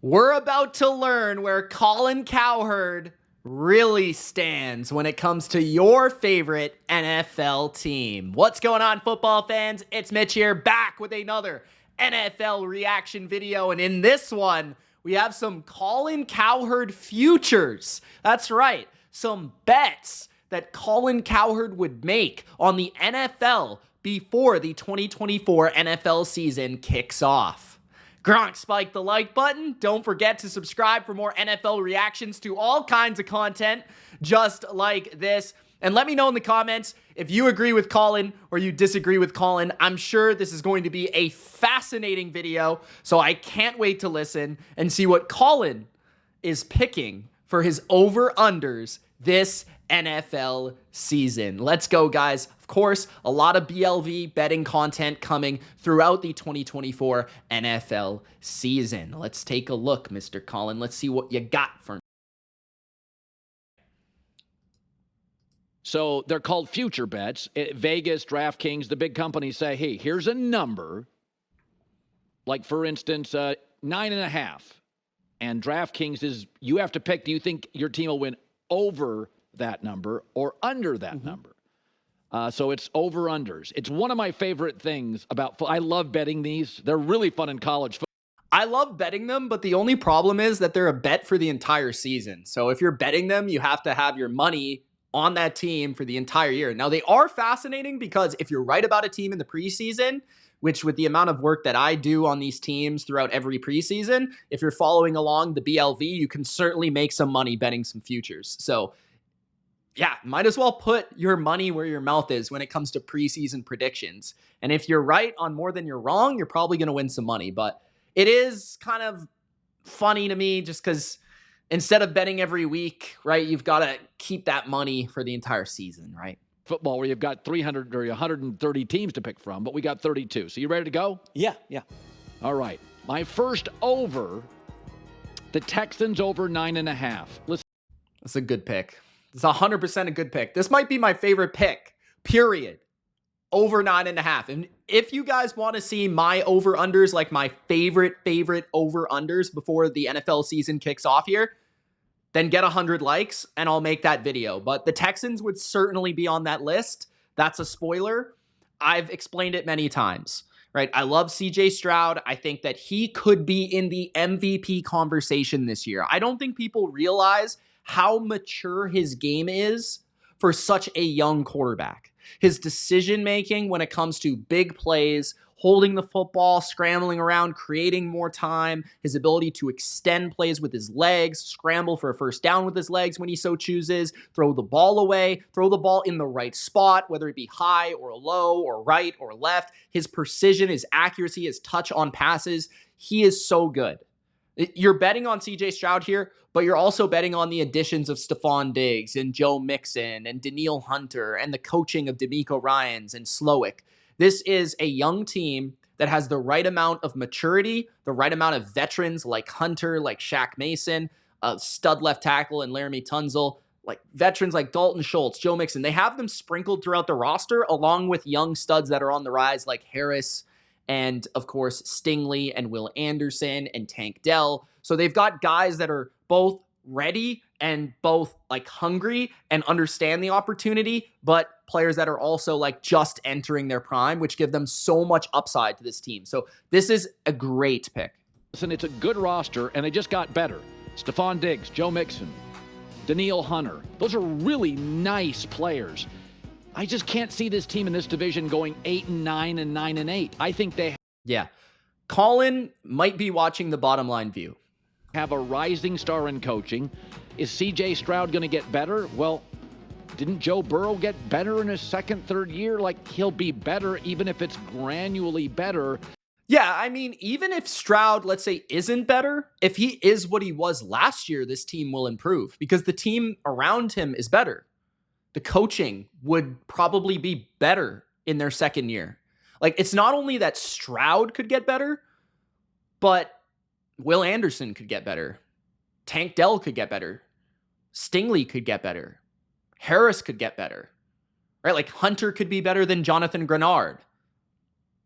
We're about to learn where Colin Cowherd really stands when it comes to your favorite NFL team. What's going on, football fans? It's Mitch here, back with another NFL reaction video. And in this one, we have some Colin Cowherd futures. That's right, some bets that Colin Cowherd would make on the NFL before the 2024 NFL season kicks off. Gronk, spike the like button. Don't forget to subscribe for more NFL reactions to all kinds of content just like this. And let me know in the comments if you agree with Colin or you disagree with Colin. I'm sure this is going to be a fascinating video, so I can't wait to listen and see what Colin is picking for his over-unders this NFL season. Let's go, guys. Of course, a lot of BLV betting content coming throughout the 2024 NFL season. Let's take a look, Mr. Colin. Let's see what you got for me. So they're called future bets. Vegas, DraftKings, the big companies say, hey, here's a number. Like, for instance, 9.5. And DraftKings is, you have to pick, do you think your team will win over that number or under that number? So it's over-unders. It's one of my favorite things about, I love betting these. They're really fun in college football. I love betting them, but the only problem is that they're a bet for the entire season. So if you're betting them, you have to have your money on that team for the entire year. Now, they are fascinating because if you're right about a team in the preseason, which with the amount of work that I do on these teams throughout every preseason, if you're following along the BLV, you can certainly make some money betting some futures. So yeah, might as well put your money where your mouth is when it comes to preseason predictions. And if you're right on more than you're wrong, you're probably going to win some money. But it is kind of funny to me just because instead of betting every week, right, you've got to keep that money for the entire season, right? Football where you've got 300 or 130 teams to pick from, but we got 32. So you ready to go? Yeah. All right. My first over, the Texans over 9.5. Listen. That's a good pick. It's 100% a good pick. This might be my favorite pick, period. Over 9.5. And if you guys want to see my over-unders, like my favorite over-unders before the NFL season kicks off here, then get 100 likes and I'll make that video. But the Texans would certainly be on that list. That's a spoiler. I've explained it many times, right? I love CJ Stroud. I think that he could be in the MVP conversation this year. I don't think people realize how mature his game is for such a young quarterback. His decision-making when it comes to big plays, holding the football, scrambling around, creating more time, his ability to extend plays with his legs, scramble for a first down with his legs when he so chooses, throw the ball away, throw the ball in the right spot, whether it be high or low or right or left. His precision, his accuracy, his touch on passes, he is so good. You're betting on CJ Stroud here, but you're also betting on the additions of Stephon Diggs and Joe Mixon and Danielle Hunter and the coaching of DeMeco Ryans and Slowick. This is a young team that has the right amount of maturity, the right amount of veterans like Hunter, like Shaq Mason, stud left tackle and Laramie Tunzel, like veterans like Dalton Schultz, Joe Mixon. They have them sprinkled throughout the roster along with young studs that are on the rise like Harris and, of course, Stingley and Will Anderson and Tank Dell. So they've got guys that are both ready and both like hungry and understand the opportunity, but players that are also like just entering their prime, which give them so much upside to this team. So this is a great pick. Listen, it's a good roster, and they just got better. Stephon Diggs, Joe Mixon, Danielle Hunter. Those are really nice players. I just can't see this team in this division going 8-9 and 9-8. I think they Colin might be watching the bottom line view. Have a rising star in coaching. Is CJ Stroud going to get better? Well, didn't Joe Burrow get better in his second, third year? Like, he'll be better even if it's gradually better. Yeah, I mean, even if Stroud, let's say, isn't better, if he is what he was last year, this team will improve because the team around him is better. The coaching would probably be better in their second year. Like, it's not only that Stroud could get better, but Will Anderson could get better. Tank Dell could get better. Stingley could get better. Harris could get better. Right? Like, Hunter could be better than Jonathan Grenard.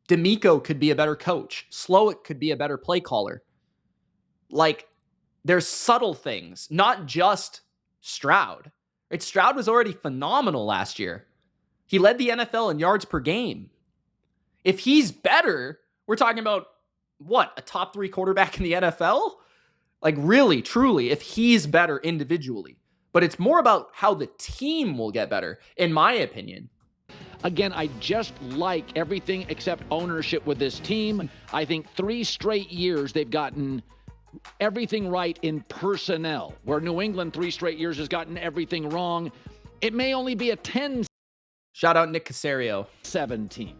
DeMeco could be a better coach. Slowick could be a better play caller. like there's subtle things, not just Stroud. Right? Stroud was already phenomenal last year. He led the NFL in yards per game. If he's better, we're talking about what, a top 3 quarterback in the NFL? Like really, truly, if he's better individually. But it's more about how the team will get better, in my opinion. Again, I just like everything except ownership with this team. I think 3 straight years they've gotten everything right in personnel, where New England 3 straight years has gotten everything wrong. It may only be a 10-7 Shout out Nick Caserio. team.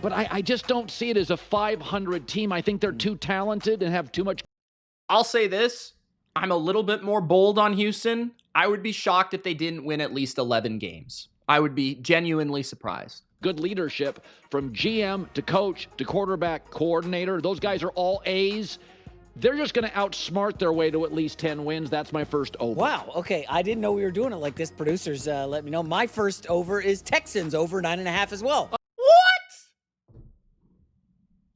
But I just don't see it as a 500 team. I think they're too talented and have too much. I'll say this. I'm a little bit more bold on Houston. I would be shocked if they didn't win at least 11 games. I would be genuinely surprised. Good leadership from GM to coach to quarterback coordinator. Those guys are all A's. They're just going to outsmart their way to at least 10 wins. That's my first over. Wow. Okay. I didn't know we were doing it like this. Producers, let me know. My first over is Texans over 9.5 as well. What?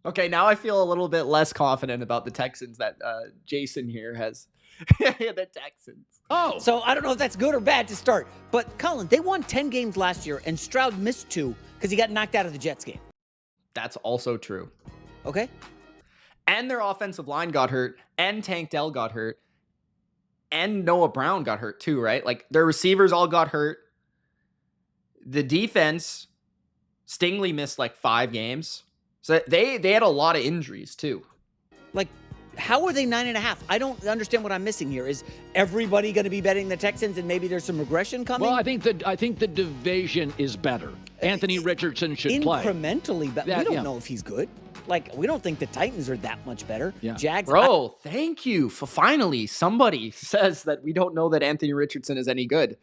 Okay, now I feel a little bit less confident about the Texans that Jason here has. The Texans. Oh. So I don't know if that's good or bad to start. But Colin, they won 10 games last year, and Stroud missed 2 because he got knocked out of the Jets game. That's also true. Okay. And their offensive line got hurt, and Tank Dell got hurt, and Noah Brown got hurt too, right? Like their receivers all got hurt. The defense, Stingley missed like 5 games. So they had a lot of injuries too. Like, how are they 9.5? I don't understand what I'm missing here. Is everybody going to be betting the Texans and maybe there's some regression coming? Well, I think the division is better. Anthony Richardson should play. Incrementally better. We don't know if he's good. Like, we don't think the Titans are that much better. Yeah. Jags. Bro, thank you for finally somebody says that we don't know that Anthony Richardson is any good.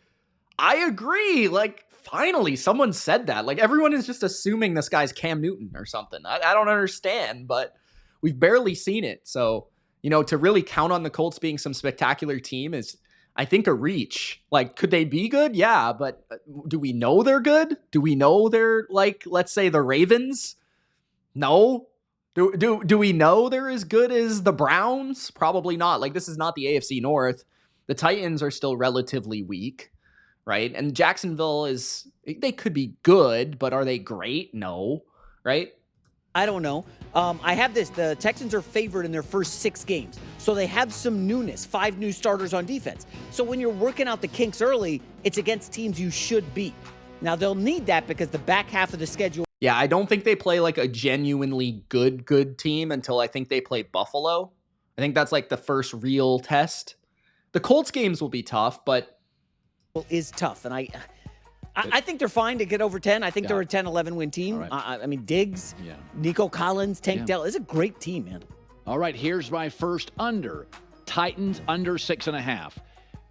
I agree. Like, finally someone said that. Like, everyone is just assuming this guy's Cam Newton or something. I don't understand, but we've barely seen it. So, you know, to really count on the Colts being some spectacular team is, I think, a reach. Like, could they be good? Yeah, but do we know they're good? Do we know they're like, let's say, the Ravens? No. Do we know they're as good as the Browns? Probably not. Like, this is not the AFC North. The Titans are still relatively weak, right? And Jacksonville they could be good, but are they great? No, right? I don't know. I have this. The Texans are favored in their first 6 games. So they have some newness, 5 new starters on defense. So when you're working out the kinks early, it's against teams you should beat. Now, they'll need that because the back half of the schedule. Yeah, I don't think they play like a genuinely good team until I think they play Buffalo. I think that's like the first real test. The Colts games will be tough, but is tough. And I think they're fine to get over 10. I think they're a 10-11 win team. Right. I mean, Diggs, Nico Collins, Tank Dell. It's a great team, man. All right, here's my first under. Titans under 6.5.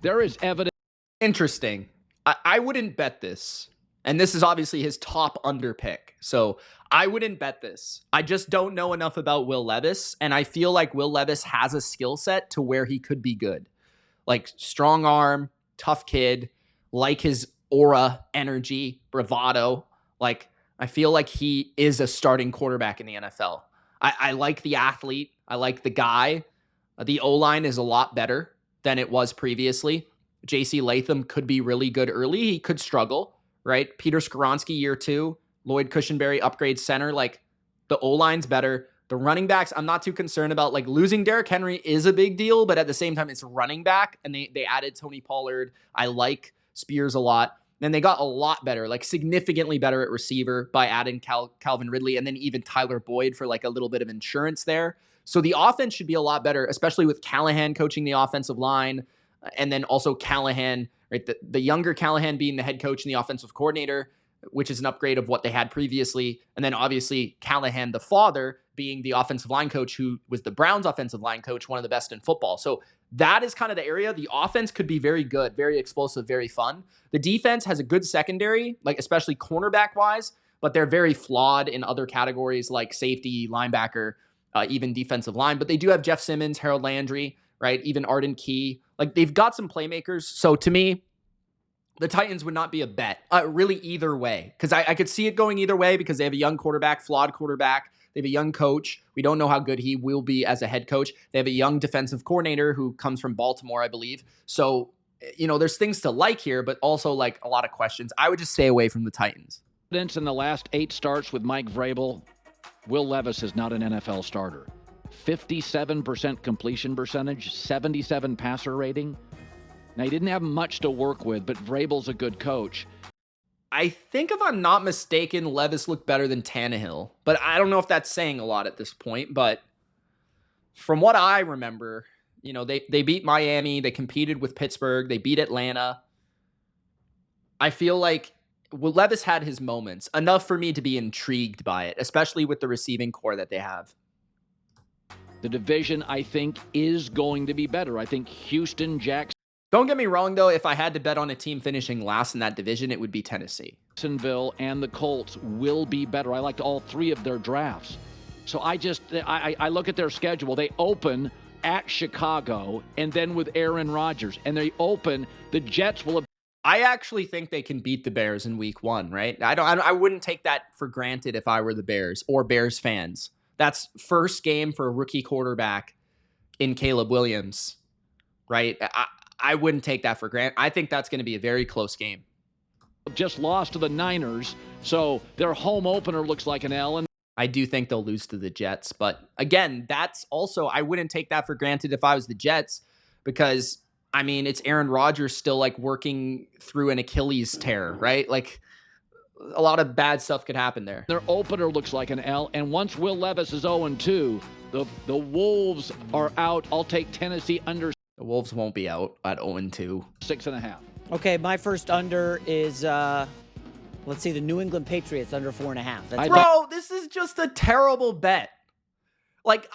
There is evidence. Interesting. I wouldn't bet this. And this is obviously his top under pick. So I wouldn't bet this. I just don't know enough about Will Levis. And I feel like Will Levis has a skill set to where he could be good. Like strong arm, tough kid, like his aura, energy, bravado. Like, I feel like he is a starting quarterback in the NFL. I like the athlete. I like the guy. The O-line is a lot better than it was previously. J.C. Latham could be really good early. He could struggle, right? Peter Skoronski, year 2. Lloyd Cushenberry, upgrade center. Like, the O-line's better. The running backs, I'm not too concerned about. Like, losing Derrick Henry is a big deal, but at the same time, it's running back, and they added Tony Pollard. I like Spears a lot. Then they got a lot better, like significantly better at receiver by adding Calvin Ridley, and then even Tyler Boyd for like a little bit of insurance there. So the offense should be a lot better, especially with Callahan coaching the offensive line, and then also Callahan, right? The younger Callahan being the head coach and the offensive coordinator, which is an upgrade of what they had previously. And then obviously Callahan, the father, being the offensive line coach who was the Browns offensive line coach, one of the best in football. So that is kind of the area. The offense could be very good, very explosive, very fun. The defense has a good secondary, like especially cornerback wise, but they're very flawed in other categories like safety, linebacker, even defensive line. But they do have Jeff Simmons, Harold Landry, right? Even Arden Key. Like, they've got some playmakers. So to me, the Titans would not be a bet, really either way. Because I could see it going either way because they have a young quarterback, flawed quarterback. They have a young coach. We don't know how good he will be as a head coach. They have a young defensive coordinator who comes from Baltimore, I believe. So, there's things to like here, but also like a lot of questions. I would just stay away from the Titans. In the last 8 starts with Mike Vrabel, Will Levis is not an NFL starter. 57% completion percentage, 77 passer rating. Now, he didn't have much to work with, but Vrabel's a good coach. I think if I'm not mistaken, Levis looked better than Tannehill, but I don't know if that's saying a lot at this point. But from what I remember, they beat Miami, they competed with Pittsburgh, they beat Atlanta. I feel like Levis had his moments, enough for me to be intrigued by it, especially with the receiving core that they have. The division, I think, is going to be better. I think Houston, Don't get me wrong, though. If I had to bet on a team finishing last in that division, it would be Tennessee. And the Colts will be better. I liked all 3 of their drafts. So I look at their schedule. They open at Chicago and then with Aaron Rodgers. And they open, the Jets will have. I actually think they can beat the Bears in week 1, right? I wouldn't take that for granted if I were the Bears or Bears fans. That's first game for a rookie quarterback in Caleb Williams, right? I wouldn't take that for granted. I think that's going to be a very close game. Just lost to the Niners, so their home opener looks like an L. And I do think they'll lose to the Jets, but again, that's also, I wouldn't take that for granted if I was the Jets, because it's Aaron Rodgers still like working through an Achilles tear, right? Like a lot of bad stuff could happen there. Their opener looks like an L, and once Will Levis is 0-2, the Wolves are out. I'll take Tennessee under. The Wolves won't be out at 0-2. 6.5. Okay, my first under is, let's see, the New England Patriots under 4.5. Bro, this is just a terrible bet. Like,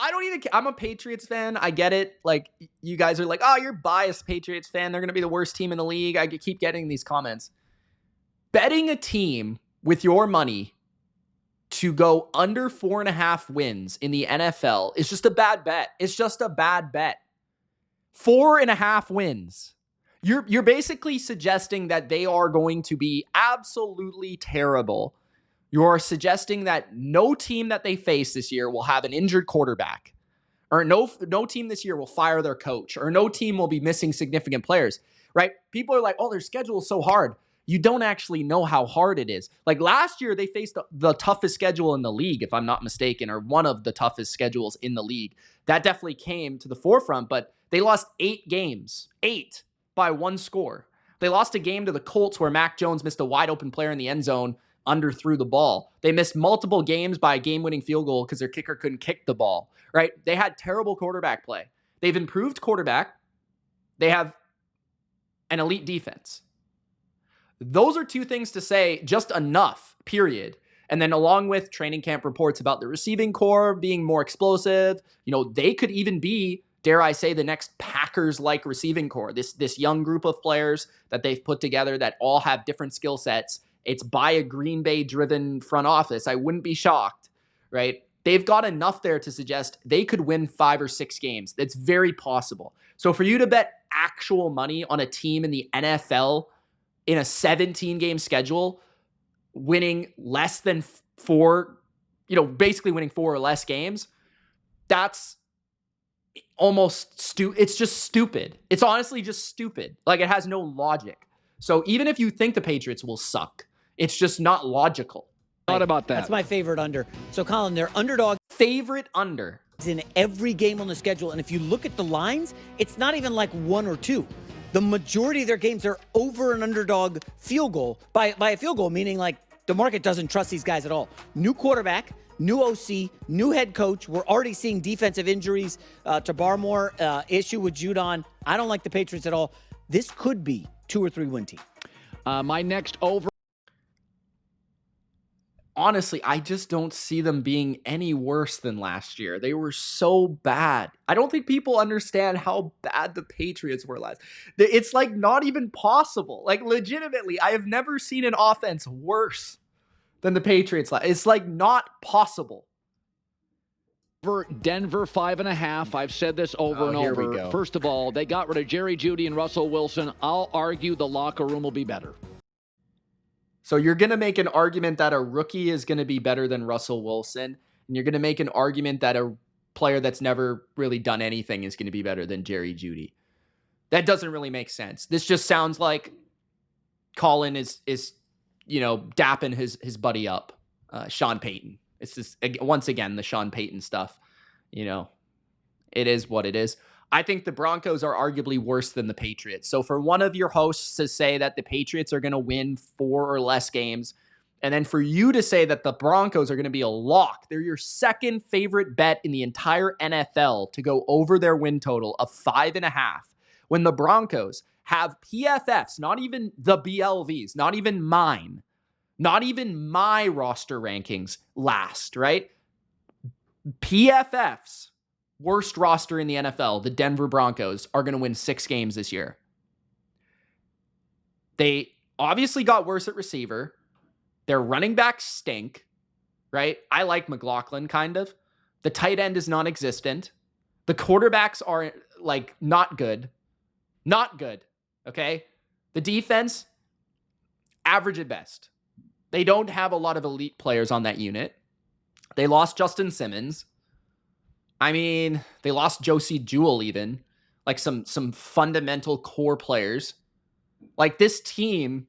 I'm a Patriots fan. I get it. Like, you guys are like, oh, you're biased Patriots fan. They're going to be the worst team in the league. I keep getting these comments. Betting a team with your money to go under 4.5 wins in the NFL is just a bad bet. It's just a bad bet. 4.5 wins. You're basically suggesting that they are going to be absolutely terrible. You're suggesting that no team that they face this year will have an injured quarterback, or no team this year will fire their coach, or no team will be missing significant players, right? People are like, oh, their schedule is so hard. You don't actually know how hard it is. Like last year, they faced the toughest schedule in the league, if I'm not mistaken, or one of the toughest schedules in the league. That definitely came to the forefront, but they lost 8 games, 8 by 1 score. They lost a game to the Colts where Mac Jones missed a wide open player in the end zone, underthrew the ball. They missed multiple games by a game-winning field goal because their kicker couldn't kick the ball, right? They had terrible quarterback play. They've improved quarterback. They have an elite defense. Those are 2 things to say, just enough, period. And then along with training camp reports about the receiving core being more explosive, they could even be, dare I say, the next Packers-like receiving core. This young group of players that they've put together that all have different skill sets. It's by a Green Bay-driven front office. I wouldn't be shocked, right? They've got enough there to suggest they could win 5 or 6 games. That's very possible. So for you to bet actual money on a team in the NFL in a 17-game schedule, winning less than 4, basically winning 4 or less games, that's almost it's just stupid. It's honestly just stupid. Like, it has no logic. So even if you think the Patriots will suck, it's just not logical. Thought about that. That's my favorite under. So, Colin, they're underdog. Favorite under. In every game on the schedule. And if you look at the lines, it's not even like 1 or 2. The majority of their games are over an underdog field goal by a field goal, meaning like the market doesn't trust these guys at all. New quarterback, new OC, new head coach. We're already seeing defensive injuries to Barmore, issue with Judon. I don't like the Patriots at all. This could be 2 or 3 win team. My next over. Honestly, I just don't see them being any worse than last year. They were so bad. I don't think people understand how bad the Patriots were last. It's like not even possible. Like legitimately, I have never seen an offense worse than the Patriots. It's like not possible. For Denver 5.5. I've said this over and over. Here we go. First of all, they got rid of Jerry Jeudy and Russell Wilson. I'll argue the locker room will be better. So you're going to make an argument that a rookie is going to be better than Russell Wilson. And you're going to make an argument that a player that's never really done anything is going to be better than Jerry Jeudy. That doesn't really make sense. This just sounds like Colin is dapping his buddy up, Sean Payton. It's just, once again, the Sean Payton stuff. It is what it is. I think the Broncos are arguably worse than the Patriots. So for one of your hosts to say that the Patriots are going to win 4 or less games, and then for you to say that the Broncos are going to be a lock, they're your second favorite bet in the entire NFL to go over their win total of 5.5, when the Broncos have PFFs, not even the BLVs, not even mine, not even my roster rankings last, right? PFF's worst roster in the NFL, the Denver Broncos, are going to win 6 games this year. They obviously got worse at receiver. Their running backs stink, right? I like McLaughlin, kind of. The tight end is non-existent. The quarterbacks are, not good. Not good, okay? The defense, average at best. They don't have a lot of elite players on that unit. They lost Justin Simmons. I mean, they lost Josie Jewell even. Some fundamental core players. This team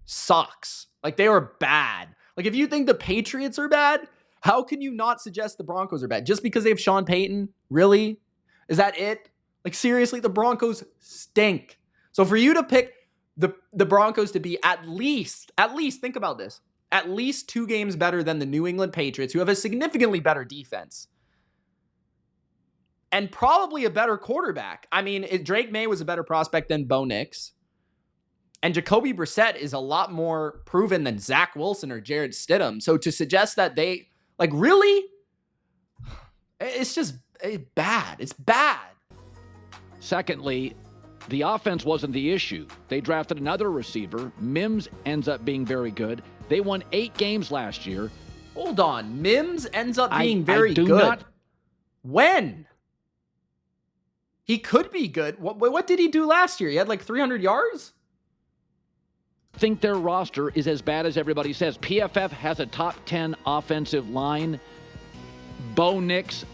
sucks. They are bad. If you think the Patriots are bad, how can you not suggest the Broncos are bad? Just because they have Sean Payton? Really? Is that it? Seriously, the Broncos stink. So for you to pick the Broncos to be at least, think about this, at least 2 games better than the New England Patriots, who have a significantly better defense and probably a better quarterback. I mean, Drake May was a better prospect than Bo Nix, and Jacoby Brissett is a lot more proven than Zach Wilson or Jared Stidham. So to suggest that they, really, it's just bad. It's bad. Secondly, the offense wasn't the issue. They drafted another receiver. Mims ends up being very good. They won 8 games last year. Hold on. Mims ends up being very good. Not... When? He could be good. What did he do last year? He had 300 yards? I think their roster is as bad as everybody says. PFF has a top 10 offensive line. Bo Nix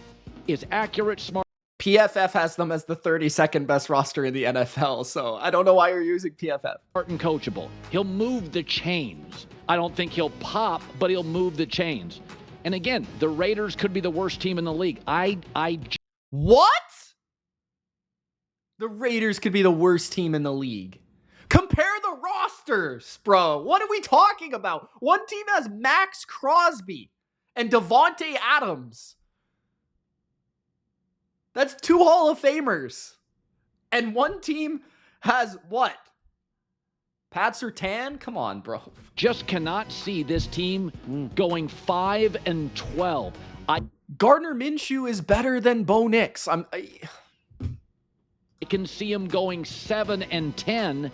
is accurate, smart. PFF has them as the 32nd best roster in the NFL, so I don't know why you're using PFF. Smart and coachable. He'll move the chains. I don't think he'll pop, but he'll move the chains. And again, the Raiders could be the worst team in the league. What? The Raiders could be the worst team in the league. Compare the rosters, bro. What are we talking about? One team has Max Crosby and Devontae Adams. That's 2 Hall of Famers. And one team has what? Pat Surtain? Come on, bro. Just cannot see this team going 5-12. Gardner Minshew is better than Bo Nix. I can see them going 7-10.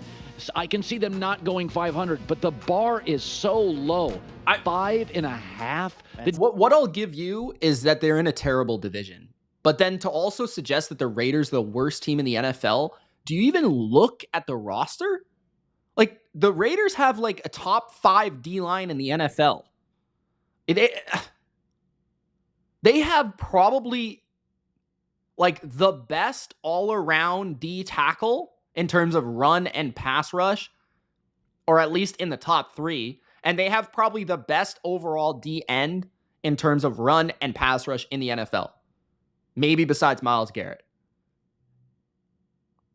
I can see them not going 500, but the bar is so low. 5.5. What I'll give you is that they're in a terrible division. But then to also suggest that the Raiders are the worst team in the NFL, do you even look at the roster? The Raiders have a top 5 D-line in the NFL. They have probably the best all-around D tackle in terms of run and pass rush, or at least in the top 3. And they have probably the best overall D end in terms of run and pass rush in the NFL. Maybe besides Myles Garrett.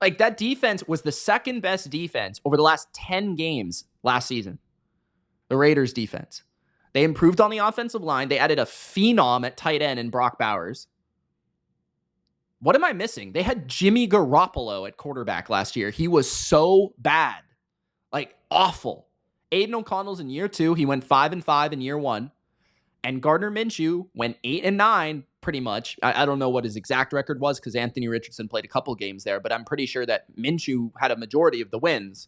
That defense was the second best defense over the last 10 games last season. The Raiders defense. They improved on the offensive line. They added a phenom at tight end in Brock Bowers. What am I missing? They had Jimmy Garoppolo at quarterback last year. He was so bad. Awful. Aiden O'Connell's in year 2. He went 5-5 in year 1. And Gardner Minshew went 8-9 pretty much. I don't know what his exact record was because Anthony Richardson played a couple games there, but I'm pretty sure that Minshew had a majority of the wins.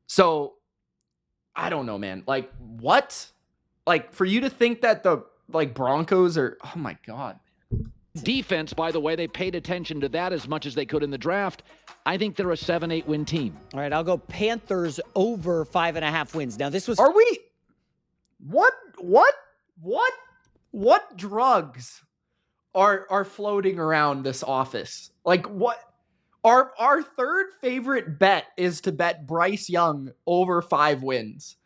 So, I don't know, man. What? For you to think that the, Broncos are, oh my God. Defense, by the way, they paid attention to that as much as they could in the draft. I think they're a 7-8 win team. All right, I'll go Panthers over 5.5 wins. Now, this was... Are we... What? What drugs are floating around this office? Like, what? Our third favorite bet is to bet Bryce Young over 5 wins.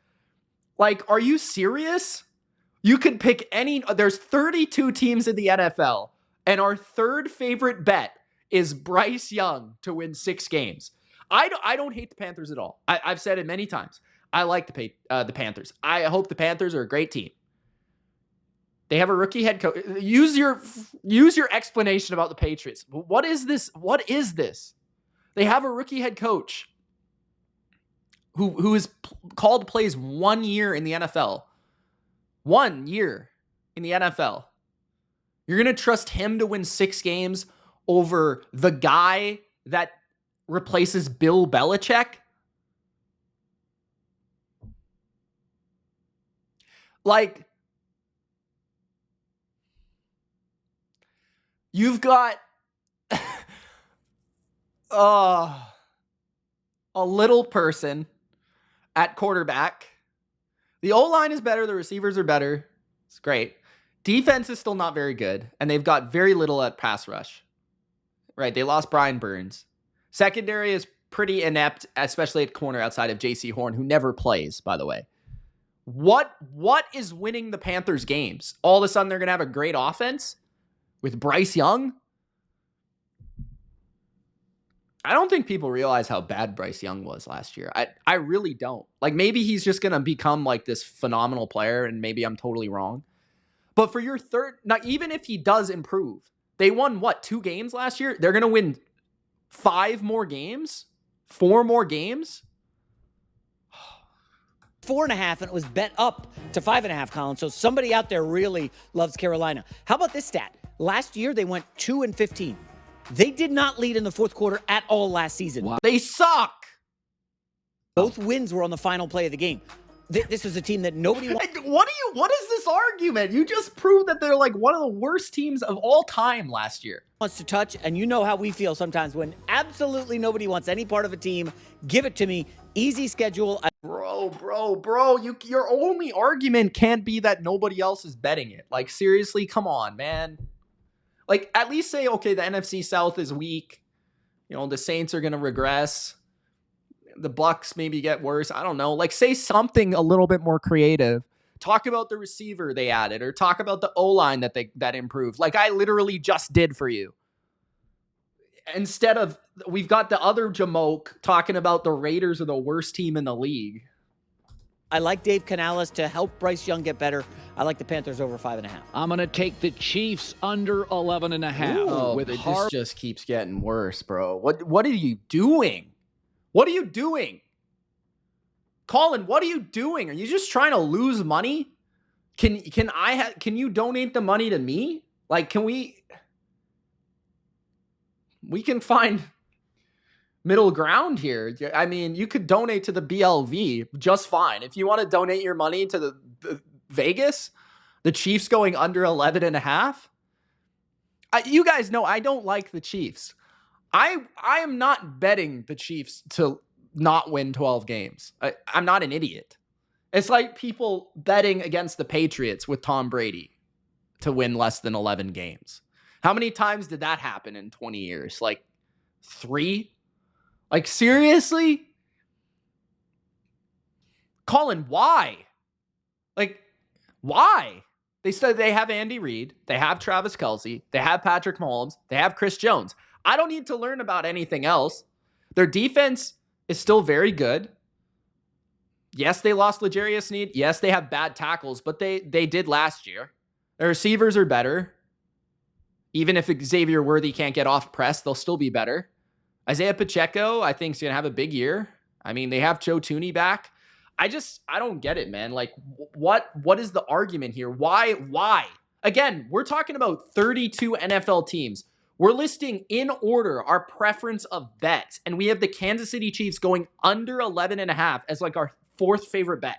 Like, are you serious? You could pick any. There's 32 teams in the NFL, and our third favorite bet is Bryce Young to win 6 games. I don't hate the Panthers at all. I've said it many times. I like the Panthers. I hope the Panthers are a great team. They have a rookie head coach. Use your explanation about the Patriots. What is this? What is this? They have a rookie head coach who is called plays 1 year in the NFL. 1 year in the NFL. You're going to trust him to win 6 games over the guy that replaces Bill Belichick? Like, you've got a little person at quarterback. The O-line is better. The receivers are better. It's great. Defense is still not very good, and they've got very little at pass rush. Right, they lost Brian Burns. Secondary is pretty inept, especially at corner outside of J.C. Horn, who never plays, by the way. What is winning the Panthers games? All of a sudden, they're going to have a great offense with Bryce Young? I don't think people realize how bad Bryce Young was last year. I really don't. Like, maybe he's just going to become like this phenomenal player, and maybe I'm totally wrong. But for your third, now, even if he does improve, they won, 2 games last year? They're going to win 5 more games? 4 more games? 4.5, and it was bet up to 5.5, Colin. So somebody out there really loves Carolina. How about this stat? Last year, they went 2-15. They did not lead in the fourth quarter at all last season. Wow. They suck. Both wins were on the final play of the game. This was a team that nobody wanted. What is this argument? You just proved that they're like one of the worst teams of all time last year. Wants to touch, and you know how we feel sometimes when absolutely nobody wants any part of a team. Give it to me. Easy schedule. Bro. Your only argument can't be that nobody else is betting it. Like, seriously, come on, man. Like, at least say, okay, the NFC South is weak. You know, the Saints are going to regress. The Bucks maybe get worse. I don't know. Like, say something a little bit more creative. Talk about the receiver they added, or talk about the O-line that improved. Like I literally just did for you. Instead of, we've got the other Jamoke talking about the Raiders are the worst team in the league. I like Dave Canales to help Bryce Young get better. I like the Panthers over 5.5. I'm going to take the Chiefs under 11.5. Oh, this just keeps getting worse, bro. What are you doing? What are you doing? Colin, what are you doing? Are you just trying to lose money? Can you donate the money to me? Like, we can find middle ground here. I mean, you could donate to the BLV just fine. If you want to donate your money to the Vegas, the Chiefs going under 11.5. You guys know I don't like the Chiefs. I am not betting the Chiefs to not win 12 games. I'm not an idiot. It's like people betting against the Patriots with Tom Brady to win less than 11 games. How many times did that happen in 20 years? Like 3? Like, seriously? Colin, why? Like, why? They said they have Andy Reid, they have Travis Kelce, they have Patrick Mahomes, they have Chris Jones. I don't need to learn about anything else. Their defense is still very good. Yes, they lost L'Jarius Sneed. Yes, they have bad tackles, but they did last year. Their receivers are better. Even if Xavier Worthy can't get off press, they'll still be better. Isaiah Pacheco, I think, is going to have a big year. I mean, they have Joe Thuney back. I don't get it, man. Like, what is the argument here? Why? Again, we're talking about 32 NFL teams. We're listing in order our preference of bets, and we have the Kansas City Chiefs going under 11.5 as like our 4th favorite bet.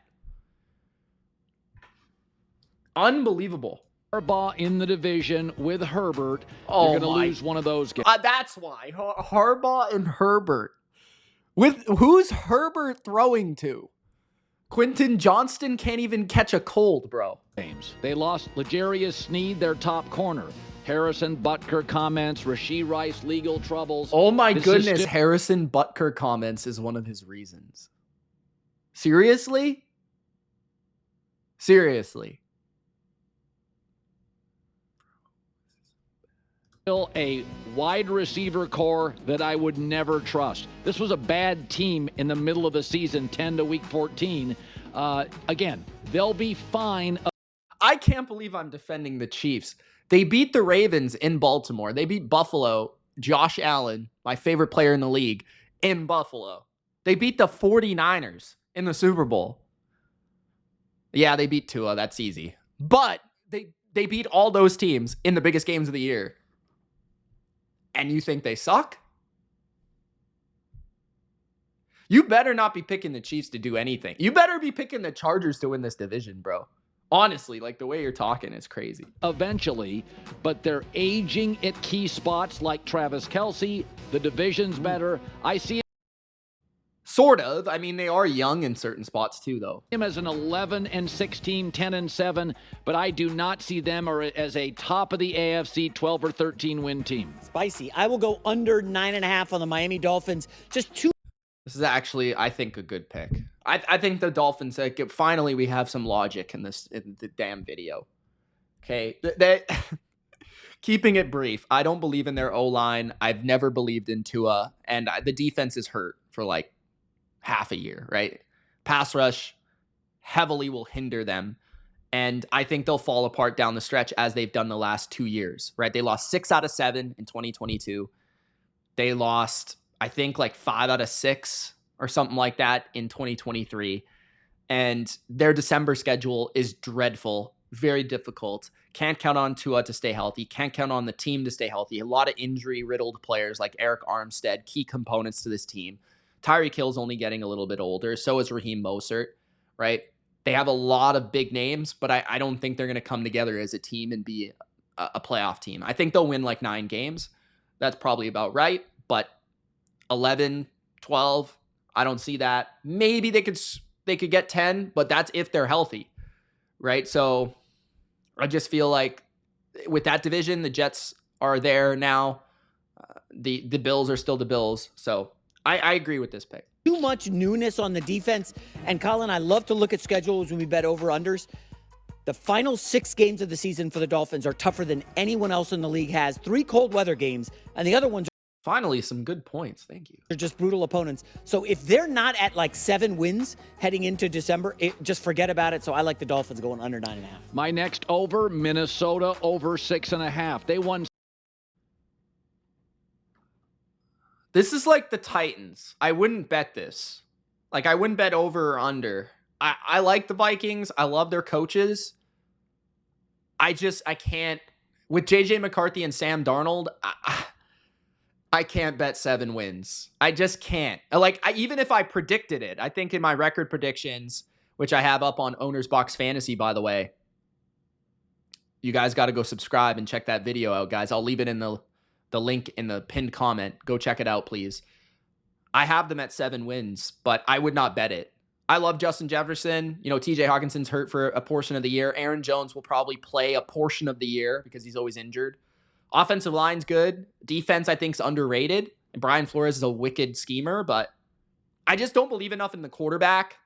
Unbelievable. Harbaugh in the division with Herbert. You're going to lose one of those games. That's why. Harbaugh and Herbert. With who's Herbert throwing to? Quentin Johnston can't even catch a cold, bro. Games. They lost L'Jarius Sneed, their top corner. Harrison Butker comments, Rashee Rice legal troubles. Oh my goodness, Harrison Butker comments is one of his reasons. Seriously? Seriously. Still a wide receiver core that I would never trust. This was a bad team in the middle of the season, 10 to week 14. Again, they'll be fine. I can't believe I'm defending the Chiefs. They beat the Ravens in Baltimore. They beat Buffalo, Josh Allen, my favorite player in the league, in Buffalo. They beat the 49ers in the Super Bowl. Yeah, they beat Tua. That's easy. But they beat all those teams in the biggest games of the year. And you think they suck? You better not be picking the Chiefs to do anything. You better be picking the Chargers to win this division, bro. Honestly, like the way you're talking is crazy. Eventually, but they're aging at key spots like Travis Kelce. The division's better. I see Sort of. I mean, they are young in certain spots too, though. him as an 11-6 team, 10-7, but I do not see them as a top of the AFC 12 or 13 win team. Spicy. I will go under 9.5 on the Miami Dolphins. Just two. This is actually, I think, a good pick. I think the Dolphins, like, finally we have some logic in the damn video. Okay, keeping it brief, I don't believe in their O-line. I've never believed in Tua, and the defense is hurt for like half a year, right? Pass rush heavily will hinder them, and I think they'll fall apart down the stretch as they've done the last 2 years, right? They lost 6 out of 7 in 2022. They lost, I think, like 5 out of 6 or something like that in 2023. And their December schedule is dreadful, very difficult. Can't count on Tua to stay healthy. Can't count on the team to stay healthy. A lot of injury-riddled players like Eric Armstead, key components to this team. Tyreek Hill's only getting a little bit older. So is Raheem Mostert, right? They have a lot of big names, but I don't think they're going to come together as a team and be a playoff team. I think they'll win like 9 games. That's probably about right. But 11, 12, I don't see that. Maybe they could get 10, but that's if they're healthy, right? So I just feel like with that division, the Jets are there now. The Bills are still the Bills. So I agree with this pick. Too much newness on the defense. And Colin, I love to look at schedules when we bet over-unders. The final 6 games of the season for the Dolphins are tougher than anyone else in the league has. 3 cold weather games, and the other ones Finally, some good points. Thank you. are just brutal opponents. So if they're not at like 7 wins heading into December, just forget about it. So I like the Dolphins going under 9.5. My next over, Minnesota over 6.5. They won. This is like the Titans. I wouldn't bet this. Like, I wouldn't bet over or under. I like the Vikings. I love their coaches. I can't. With JJ McCarthy and Sam Darnold, I can't bet 7 wins. I just can't. Like, even if I predicted it, I think in my record predictions, which I have up on Owner's Box Fantasy, by the way, you guys got to go subscribe and check that video out, guys. I'll leave it in the link in the pinned comment. Go check it out, please. I have them at 7 wins, but I would not bet it. I love Justin Jefferson. You know, TJ Hawkinson's hurt for a portion of the year. Aaron Jones will probably play a portion of the year because he's always injured. Offensive line's good. Defense, I think, is underrated. And Brian Flores is a wicked schemer, but I just don't believe enough in the quarterback.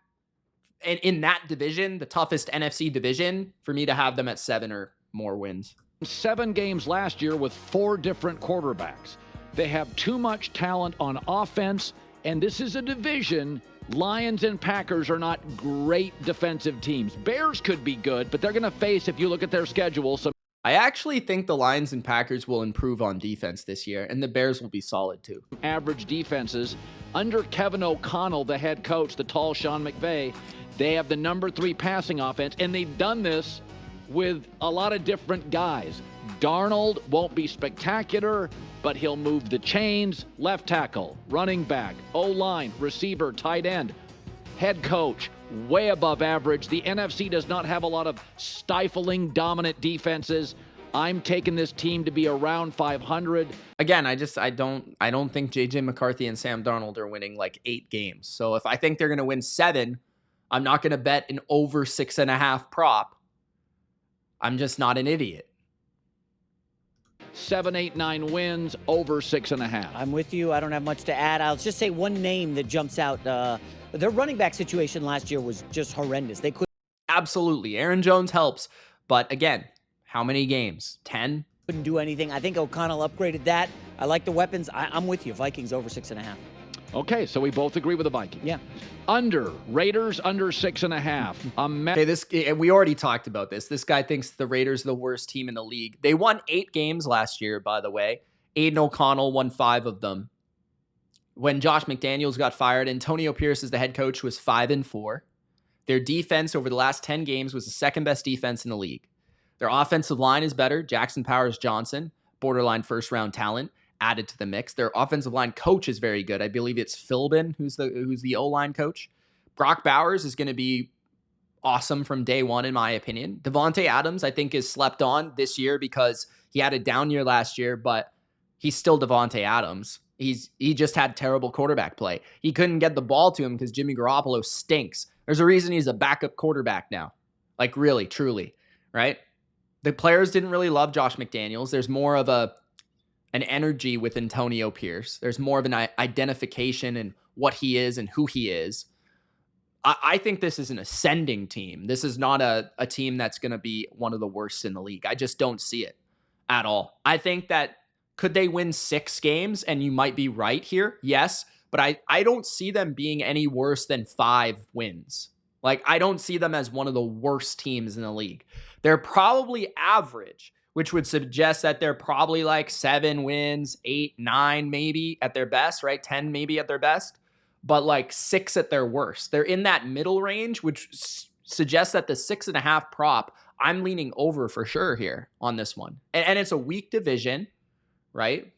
And in that division, the toughest NFC division, for me to have them at 7 or more wins. 7 games last year with 4 different quarterbacks. They have too much talent on offense, and this is a division. Lions and Packers are not great defensive teams. Bears could be good, but they're going to face, if you look at their schedule, some I actually think the Lions and Packers will improve on defense this year, and the Bears will be solid too. average defenses. Under Kevin O'Connell, the head coach, the tall Sean McVay, they have the number 3 passing offense, and they've done this with a lot of different guys. Darnold won't be spectacular, but he'll move the chains. Left tackle, running back, O-line, receiver, tight end. Head coach, way above average. The NFC does not have a lot of stifling, dominant defenses. I'm taking this team to be around 500. Again, I don't think JJ McCarthy and Sam Darnold are winning like 8 games. So if I think they're going to win 7, I'm not going to bet an over 6.5 prop. I'm just not an idiot. 7, 8, 9 wins, over 6.5. I'm with you. I don't have much to add. I'll just say one name that jumps out. Their running back situation last year was just horrendous. They couldn't Absolutely. Aaron Jones helps. But again, how many games? 10? do anything. I think O'Connell upgraded that. I like the weapons. I'm with you. Vikings over 6.5. Okay, so we both agree with the Vikings. Yeah. Under, Raiders under 6.5. Okay, we already talked about this. This guy thinks the Raiders are the worst team in the league. They won 8 games last year, by the way. Aiden O'Connell won 5 of them. When Josh McDaniels got fired, Antonio Pierce as the head coach was 5-4. Their defense over the last 10 games was the second best defense in the league. Their offensive line is better. Jackson Powers-Johnson, borderline first-round talent, added to the mix. Their offensive line coach is very good. I believe it's Philbin, who's the O-line coach. Brock Bowers is going to be awesome from day one, in my opinion. Devontae Adams, I think, is slept on this year because he had a down year last year, but he's still Devontae Adams. He just had terrible quarterback play. He couldn't get the ball to him because Jimmy Garoppolo stinks. There's a reason he's a backup quarterback now. Like, really, truly, right? The players didn't really love Josh McDaniels. There's more of an energy with Antonio Pierce. There's more of an identification in what he is and who he is. I think this is an ascending team. This is not a team that's going to be one of the worst in the league. I just don't see it at all. I think that could they win 6 games? And you might be right here. Yes. But I don't see them being any worse than 5 wins. Like, I don't see them as one of the worst teams in the league. They're probably average, which would suggest that they're probably like 7 wins, 8, 9 maybe at their best, right? 10 maybe at their best, but like 6 at their worst. They're in that middle range, which suggests that the 6.5 prop, I'm leaning over for sure here on this one. And it's a weak division, right?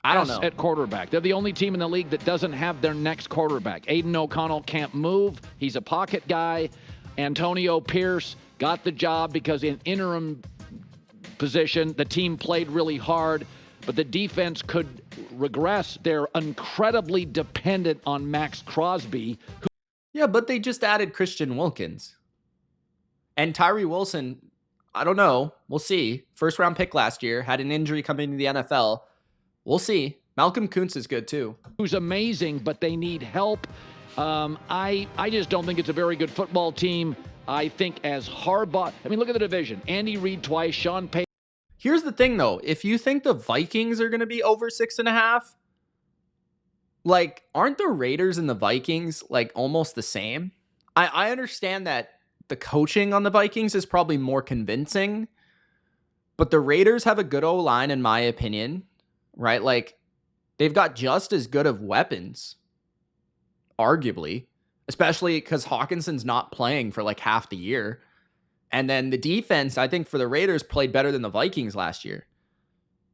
I don't know. At quarterback. They're the only team in the league that doesn't have their next quarterback. Aiden O'Connell can't move. He's a pocket guy. Antonio Pierce got the job because in interim position, the team played really hard, but the defense could regress. They're incredibly dependent on Max Crosby. Yeah, but they just added Christian Wilkins. And Tyree Wilson, I don't know. We'll see. First round pick last year, had an injury coming into the NFL. We'll see. Malcolm Kuntz is good too. Who's amazing, but they need help. I just don't think it's a very good football team. I think as Harbaugh, look at the division. Andy Reid twice, Sean Payton. Here's the thing though. If you think the Vikings are going to be over 6.5, like, aren't the Raiders and the Vikings like almost the same? I understand that the coaching on the Vikings is probably more convincing, but the Raiders have a good O-line in my opinion. Right? Like, they've got just as good of weapons, arguably, especially because Hawkinson's not playing for like half the year. And then the defense, I think, for the Raiders played better than the Vikings last year.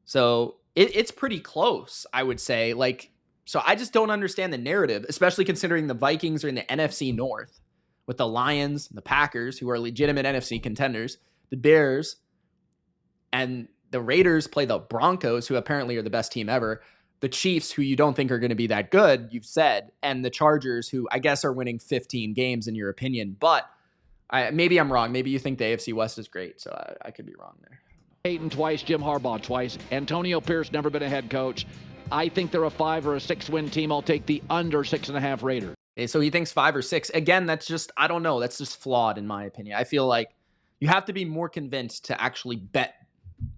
So it's pretty close, I would say. Like, so I just don't understand the narrative, especially considering the Vikings are in the NFC North with the Lions, the Packers, who are legitimate NFC contenders, the Bears, and the Raiders play the Broncos, who apparently are the best team ever, the Chiefs, who you don't think are going to be that good, you've said, and the Chargers, who I guess are winning 15 games in your opinion. But maybe I'm wrong. Maybe you think the AFC West is great, so I could be wrong there. Payton twice, Jim Harbaugh twice. Antonio Pierce never been a head coach. I think they're a 5 or a 6 win team. I'll take the under 6.5 Raiders. Okay, so he thinks 5 or 6. Again, that's just, I don't know. That's just flawed in my opinion. I feel like you have to be more convinced to actually bet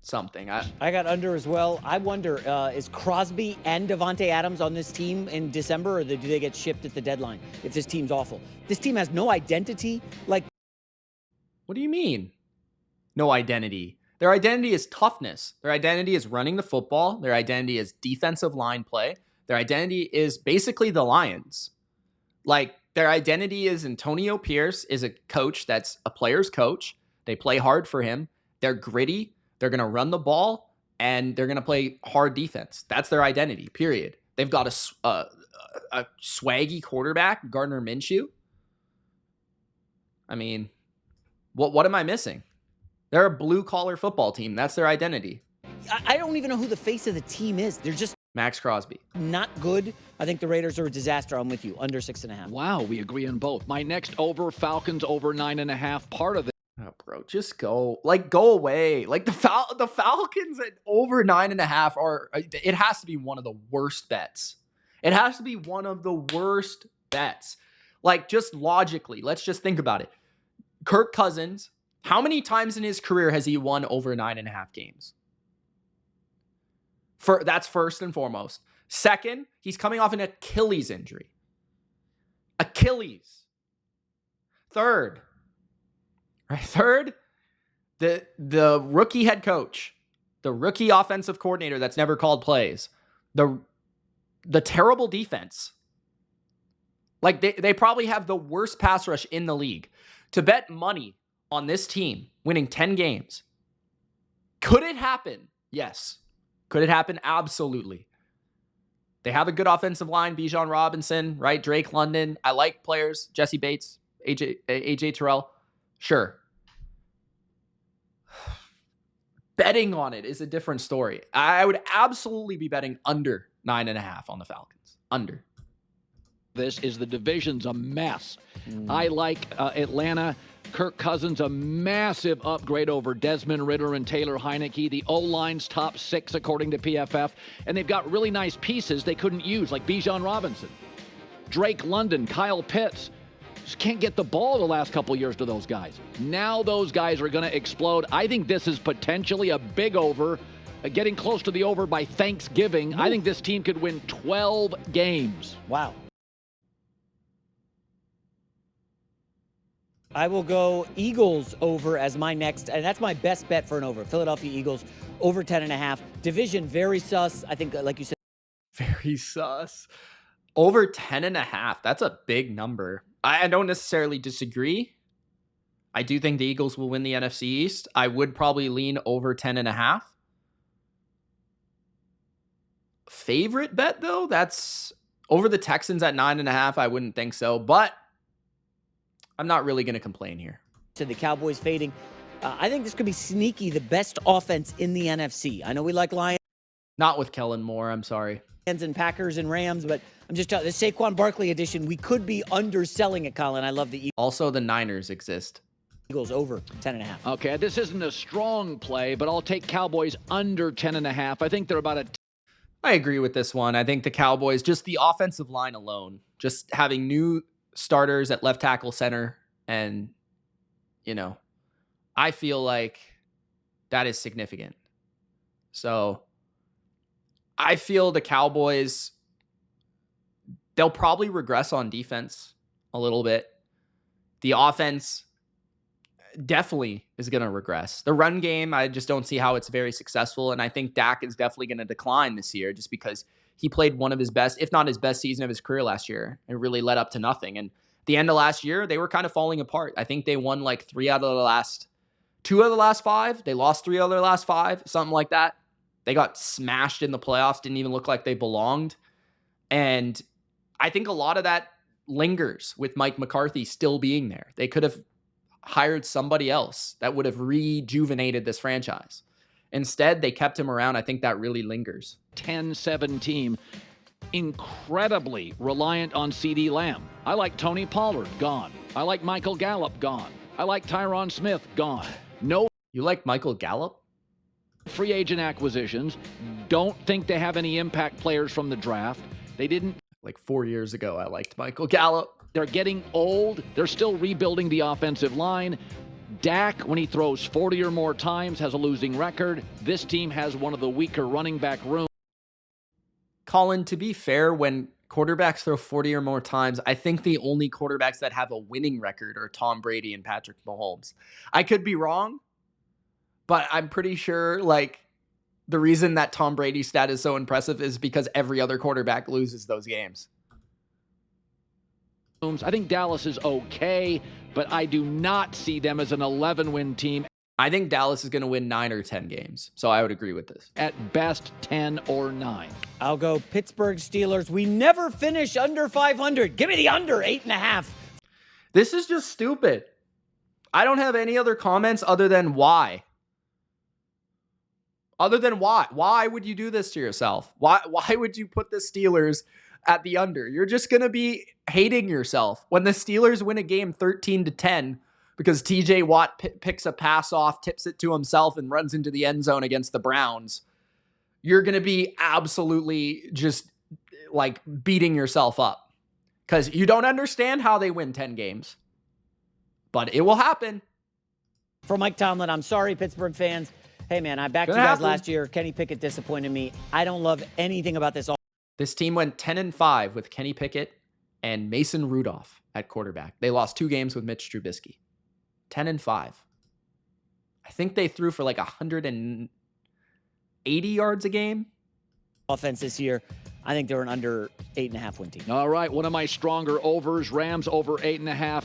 something. I got under as well. I wonder, is Crosby and Devontae Adams on this team in December, or do they get shipped at the deadline if this team's awful? This team has no identity. Like, what do you mean? No identity. Their identity is toughness. Their identity is running the football. Their identity is defensive line play. Their identity is basically the Lions. Like, their identity is Antonio Pierce is a coach that's a player's coach. They play hard for him. They're gritty. They're going to run the ball, and they're going to play hard defense. That's their identity, period. They've got a swaggy quarterback, Gardner Minshew. I mean, what am I missing? They're a blue-collar football team. That's their identity. I don't even know who the face of the team is. They're just Max Crosby. Not good. I think the Raiders are a disaster. I'm with you. Under 6.5. Wow, we agree on both. My next over, Falcons over 9.5. Part of it. Oh, bro, just go. Like, go away. Like, the Falcons at over 9.5 are... It has to be one of the worst bets. It has to be one of the worst bets. Like, just logically, let's just think about it. Kirk Cousins, how many times in his career has he won over 9.5 games? That's first and foremost. Second, he's coming off an Achilles injury. Achilles. Third, the rookie head coach, the rookie offensive coordinator that's never called plays, the terrible defense. Like, they probably have the worst pass rush in the league. To bet money on this team winning 10 games, could it happen? Yes. Could it happen? Absolutely. They have a good offensive line. Bijan Robinson, right? Drake London. I like players. Jesse Bates, AJ Terrell. Sure. Betting on it is a different story. I would absolutely be betting under 9.5 on the Falcons. Under. This is the division's a mess. I like Atlanta. Kirk Cousins, a massive upgrade over Desmond Ridder and Taylor Heineke. The O-line's top 6, according to PFF. And they've got really nice pieces they couldn't use, like Bijan Robinson, Drake London, Kyle Pitts. Just can't get the ball the last couple years to those guys. Now those guys are going to explode. I think this is potentially a big over, getting close to the over by Thanksgiving. I think this team could win 12 games. Wow. I will go Eagles over as my next, and that's my best bet for an over. Philadelphia Eagles over 10.5. Division very sus. I think, like you said, very sus. Over 10.5. That's a big number. I don't necessarily disagree. I do think the Eagles will win the NFC East. I would probably lean over 10.5. Favorite bet, though? That's over the Texans at 9.5. I wouldn't think so, but I'm not really going to complain here. To the Cowboys fading. I think this could be sneaky, the best offense in the NFC. I know we like Lions. Not with Kellen Moore, I'm sorry. And Packers and Rams, but I'm just telling you, the Saquon Barkley edition, we could be underselling it, Colin. I love the Eagles. Also, the Niners exist. Eagles over 10.5. Okay, this isn't a strong play, but I'll take Cowboys under 10.5. I think they're about I agree with this one. I think the Cowboys, just the offensive line alone, just having new starters at left tackle, center, and, I feel like that is significant. So I feel the Cowboys, they'll probably regress on defense a little bit. The offense definitely is going to regress. The run game, I just don't see how it's very successful. And I think Dak is definitely going to decline this year just because he played one of his best, if not his best season of his career last year and really led up to nothing. And the end of last year, they were kind of falling apart. I think they won like 2 out of the last 5. They lost 3 out of their last 5, something like that. They got smashed in the playoffs, didn't even look like they belonged. And I think a lot of that lingers with Mike McCarthy still being there. They could have hired somebody else that would have rejuvenated this franchise. Instead, they kept him around. I think that really lingers. 10-7 team, incredibly reliant on CeeDee Lamb. I like Tony Pollard, gone. I like Michael Gallup, gone. I like Tyron Smith, gone. No. You like Michael Gallup? Free agent acquisitions. Don't think they have any impact players from the draft. They didn't. Like 4 years ago, I liked Michael Gallup. They're getting old. They're still rebuilding the offensive line. Dak, when he throws 40 or more times, has a losing record. This team has one of the weaker running back rooms. Colin, to be fair, when quarterbacks throw 40 or more times, I think the only quarterbacks that have a winning record are Tom Brady and Patrick Mahomes. I could be wrong, but I'm pretty sure the reason that Tom Brady's stat is so impressive is because every other quarterback loses those games. I think Dallas is okay, but I do not see them as an 11-win team. I think Dallas is going to win 9 or 10 games, so I would agree with this. At best, 10 or 9. I'll go Pittsburgh Steelers. We never finish under 500. Give me the under 8.5. This is just stupid. I don't have any other comments other than why. Other than why? Why would you do this to yourself? Why would you put the Steelers at the under? You're just going to be hating yourself. When the Steelers win a game 13-10 because TJ Watt picks a pass off, tips it to himself, and runs into the end zone against the Browns, you're going to be absolutely just like beating yourself up because you don't understand how they win 10 games. But it will happen. For Mike Tomlin, I'm sorry, Pittsburgh fans. Hey, man, I backed you guys last year. Kenny Pickett disappointed me. I don't love anything about this. This team went 10-5 with Kenny Pickett and Mason Rudolph at quarterback. They lost 2 games with Mitch Trubisky. 10-5. I think they threw for like 180 yards a game. Offense this year. I think they're an under 8.5 win team. All right, one of my stronger overs, Rams over 8.5.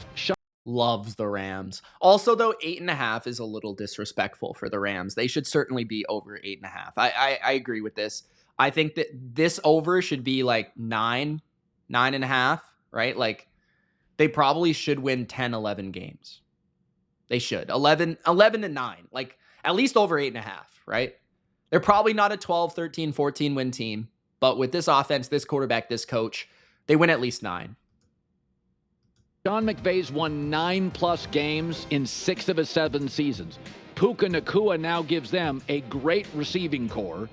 Loves the Rams. Also, though, 8.5 is a little disrespectful for the Rams. They should certainly be over 8.5. I agree with this. I think that this over should be like 9.5, right? Like, they probably should win 10, 11 games. They should. 11-9. Like, at least over 8.5, right? They're probably not a 12, 13, 14 win team. But with this offense, this quarterback, this coach, they win at least 9. Sean McVay's won 9+ games in 6 of his 7 seasons. Puka Nacua now gives them a great receiving core.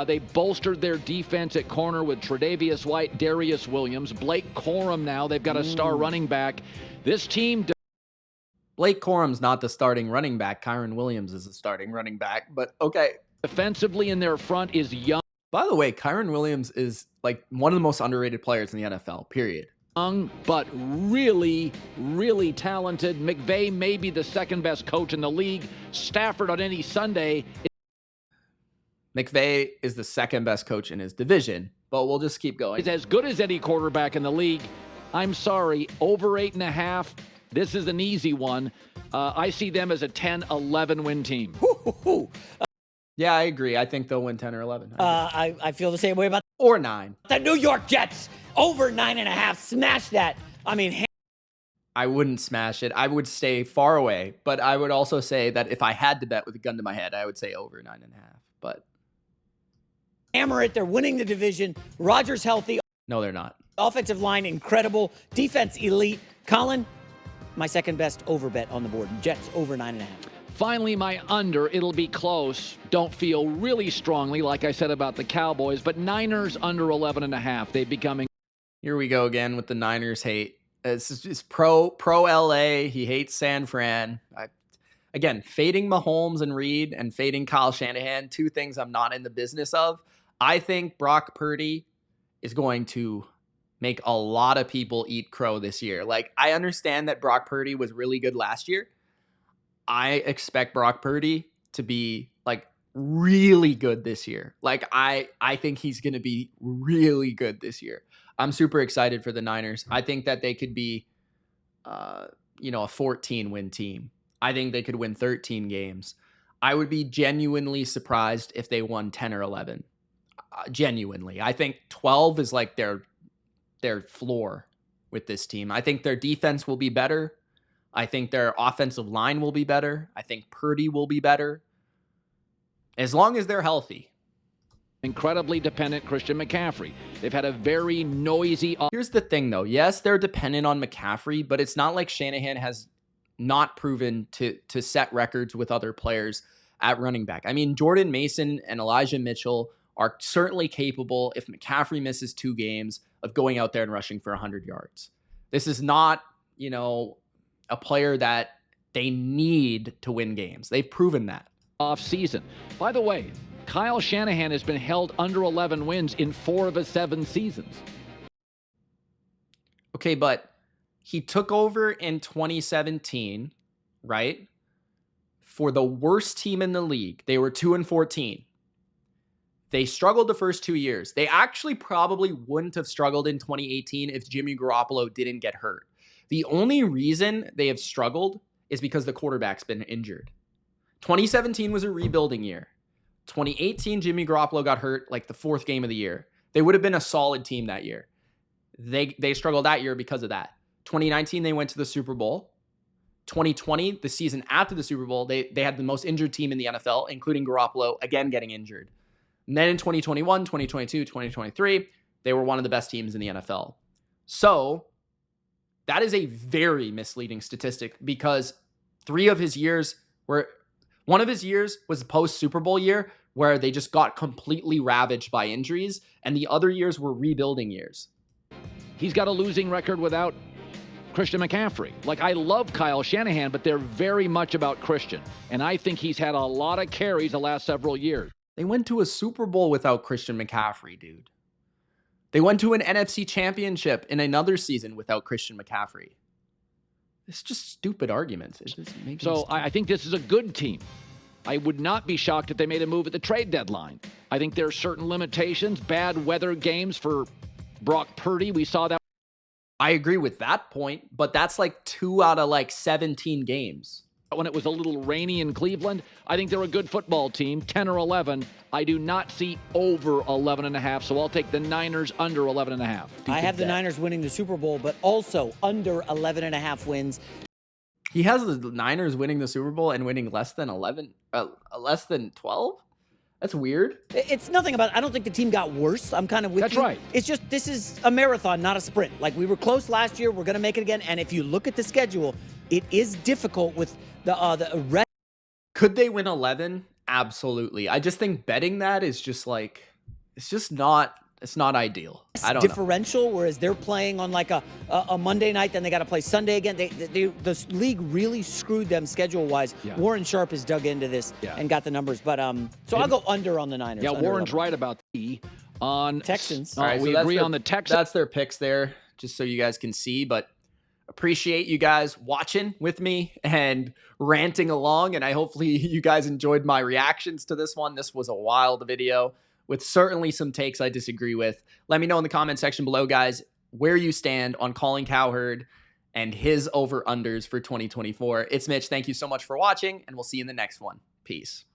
They bolstered their defense at corner with Tre'Davious White, Darius Williams, Blake Corum now. They've got a star running back. This team... Blake Corum's not the starting running back. Kyron Williams is the starting running back, but okay. Defensively in their front is young. By the way, Kyron Williams is like one of the most underrated players in the NFL, period. Young, but really, really talented. McVay may be the second best coach in the league. Stafford on any Sunday. McVay is the second best coach in his division, but we'll just keep going. Is as good as any quarterback in the league. I'm sorry, over 8.5. This is an easy one. I see them as a 10, 11 win team. Yeah, I agree. I think they'll win 10 or 11. I feel the same way about or 9. the New York Jets. Over 9.5. Smash that. I mean, I wouldn't smash it. I would stay far away, but I would also say that if I had to bet with a gun to my head, I would say over 9.5. But hammer it. They're winning the division. Rodgers healthy. No, they're not. Offensive line incredible. Defense elite. Colin, my second best over bet on the board. Jets over 9.5. Finally, my under. It'll be close. Don't feel really strongly, like I said about the Cowboys, but Niners under 11.5. They're becoming. Here we go again with the Niners hate. It's pro LA. He hates San Fran. Again, fading Mahomes and Reed and fading Kyle Shanahan, 2 things I'm not in the business of. I think Brock Purdy is going to make a lot of people eat crow this year. Like, I understand that Brock Purdy was really good last year. I expect Brock Purdy to be like really good this year. Like, I think he's going to be really good this year. I'm super excited for the Niners. I think that they could be, a 14 win team. I think they could win 13 games. I would be genuinely surprised if they won 10 or 11. Genuinely. I think 12 is like their floor with this team. I think their defense will be better. I think their offensive line will be better. I think Purdy will be better. As long as they're healthy. Incredibly dependent Christian McCaffrey. They've had a very noisy... Here's the thing, though. Yes, they're dependent on McCaffrey, but it's not like Shanahan has not proven to set records with other players at running back. I mean, Jordan Mason and Elijah Mitchell are certainly capable, if McCaffrey misses 2 games, of going out there and rushing for 100 yards. This is not, a player that they need to win games. They've proven that. Off season. By the way, Kyle Shanahan has been held under 11 wins in 4 of his 7 seasons. Okay, but he took over in 2017, right? For the worst team in the league. They were 2-14. They struggled the first 2 years. They actually probably wouldn't have struggled in 2018 if Jimmy Garoppolo didn't get hurt. The only reason they have struggled is because the quarterback's been injured. 2017 was a rebuilding year. 2018, Jimmy Garoppolo got hurt like the 4th game of the year. They would have been a solid team that year. They struggled that year because of that. 2019, they went to the Super Bowl. 2020, the season after the Super Bowl, they had the most injured team in the NFL, including Garoppolo, again getting injured. And then in 2021, 2022, 2023, they were one of the best teams in the NFL. So that is a very misleading statistic because one of his years was the post-Super Bowl year where they just got completely ravaged by injuries, and the other years were rebuilding years. He's got a losing record without Christian McCaffrey. Like, I love Kyle Shanahan, but they're very much about Christian. And I think he's had a lot of carries the last several years. They went to a Super Bowl without Christian McCaffrey, dude. They went to an NFC championship in another season without Christian McCaffrey. It's just stupid arguments. So I think this is a good team. I would not be shocked if they made a move at the trade deadline. I think there are certain limitations, bad weather games for Brock Purdy. We saw that. I agree with that point, but that's like 2 out of like 17 games. When it was a little rainy in Cleveland, I think they're a good football team, 10 or 11. I do not see over 11.5, so I'll take the Niners under 11.5. I have the Niners winning the Super Bowl, but also under 11.5 wins. He has the Niners winning the Super Bowl and winning less than 12? That's weird. It's nothing about, I don't think the team got worse. I'm kind of with you. That's right. It's just, this is a marathon, not a sprint. Like, we were close last year. We're going to make it again. And if you look at the schedule, it is difficult with the rest. Could they win 11? Absolutely. I just think betting that is just like, it's not ideal. I don't differential, whereas they're playing on like a Monday night, then they got to play Sunday again. The league really screwed them schedule-wise. Yeah. Warren Sharp has dug into this and got the numbers. But so I'll go under on the Niners. Yeah, Warren's right about on Texans. All right, we agree on the Texans. That's their picks there, just so you guys can see. But appreciate you guys watching with me and ranting along. And hopefully you guys enjoyed my reactions to this one. This was a wild video with certainly some takes I disagree with. Let me know in the comment section below, guys, where you stand on Colin Cowherd and his over-unders for 2024. It's Mitch. Thank you so much for watching, and we'll see you in the next one. Peace.